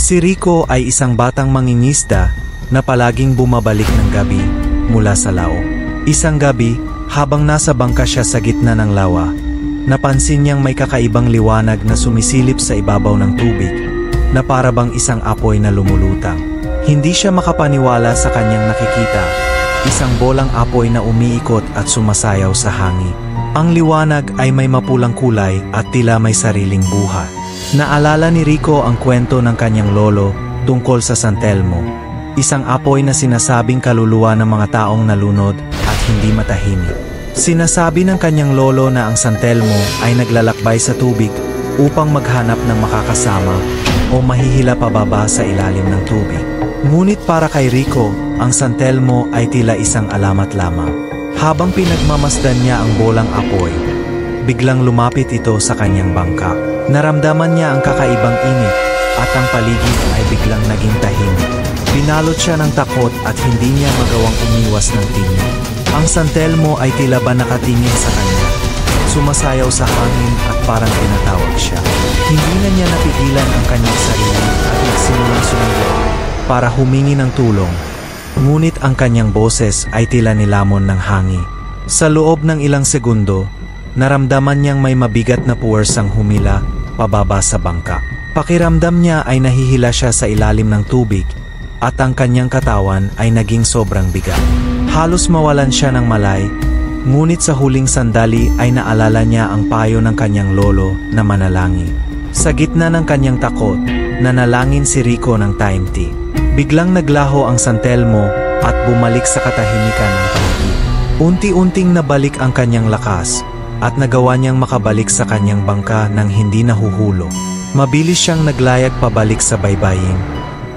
Si Rico ay isang batang mangingisda na palaging bumabalik ng gabi mula sa lao. Isang gabi, habang nasa bangka siya sa gitna ng lawa, napansin niyang may kakaibang liwanag na sumisilip sa ibabaw ng tubig, na parabang isang apoy na lumulutang. Hindi siya makapaniwala sa kanyang nakikita, isang bolang apoy na umiikot at sumasayaw sa hangin. Ang liwanag ay may mapulang kulay at tila may sariling buhay. Naalala ni Rico ang kwento ng kanyang lolo tungkol sa San Telmo, isang apoy na sinasabing kaluluwa ng mga taong nalunod at hindi matahimik. Sinasabi ng kanyang lolo na ang San Telmo ay naglalakbay sa tubig upang maghanap ng makakasama o mahihila pababa sa ilalim ng tubig. Ngunit para kay Rico, ang San Telmo ay tila isang alamat lamang. Habang pinagmamasdan niya ang bolang apoy, biglang lumapit ito sa kanyang bangka. Naramdaman niya ang kakaibang init at ang paligid ay biglang naging tahimik. Binalot siya ng takot at hindi niya magawang umiwas ng tingin. Ang San Telmo ay tila ba nakatingin sa kanya. Sumasayaw sa hangin at parang tinatawag siya. Hindi na niya napigilan ang kanyang sarili at nagsimulang sumilip para humingi ng tulong. Ngunit ang kanyang boses ay tila nilamon ng hangin. Sa loob ng ilang segundo, naramdaman niyang may mabigat na puwersang humila pababa sa bangka. Pakiramdam niya ay nahihila siya sa ilalim ng tubig at ang kanyang katawan ay naging sobrang bigat. Halos mawalan siya ng malay, ngunit sa huling sandali ay naalala niya ang payo ng kanyang lolo na manalangin. Sa gitna ng kanyang takot, nanalangin si Rico ng time tea. Biglang naglaho ang San Telmo at bumalik sa katahimikan ng paligid. Unti-unting nabalik ang kanyang lakas at nagawa niyang makabalik sa kanyang bangka nang hindi nahuhulog. Mabilis siyang naglayag pabalik sa baybayin,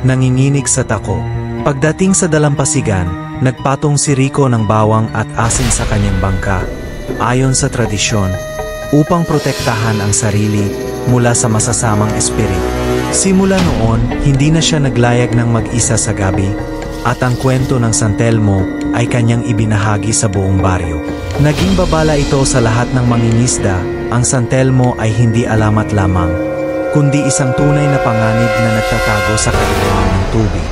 nanginginig sa tako. Pagdating sa dalampasigan, nagpatong si Rico ng bawang at asin sa kanyang bangka, ayon sa tradisyon, upang protektahan ang sarili mula sa masasamang espiritu. Simula noon, hindi na siya naglayag ng mag-isa sa gabi, at ang kwento ng San Telmo ay kanyang ibinahagi sa buong baryo. Naging babala ito sa lahat ng mangingisda, ang San Telmo ay hindi alamat lamang, kundi isang tunay na panganib na nagtatago sa kailangan ng tubig.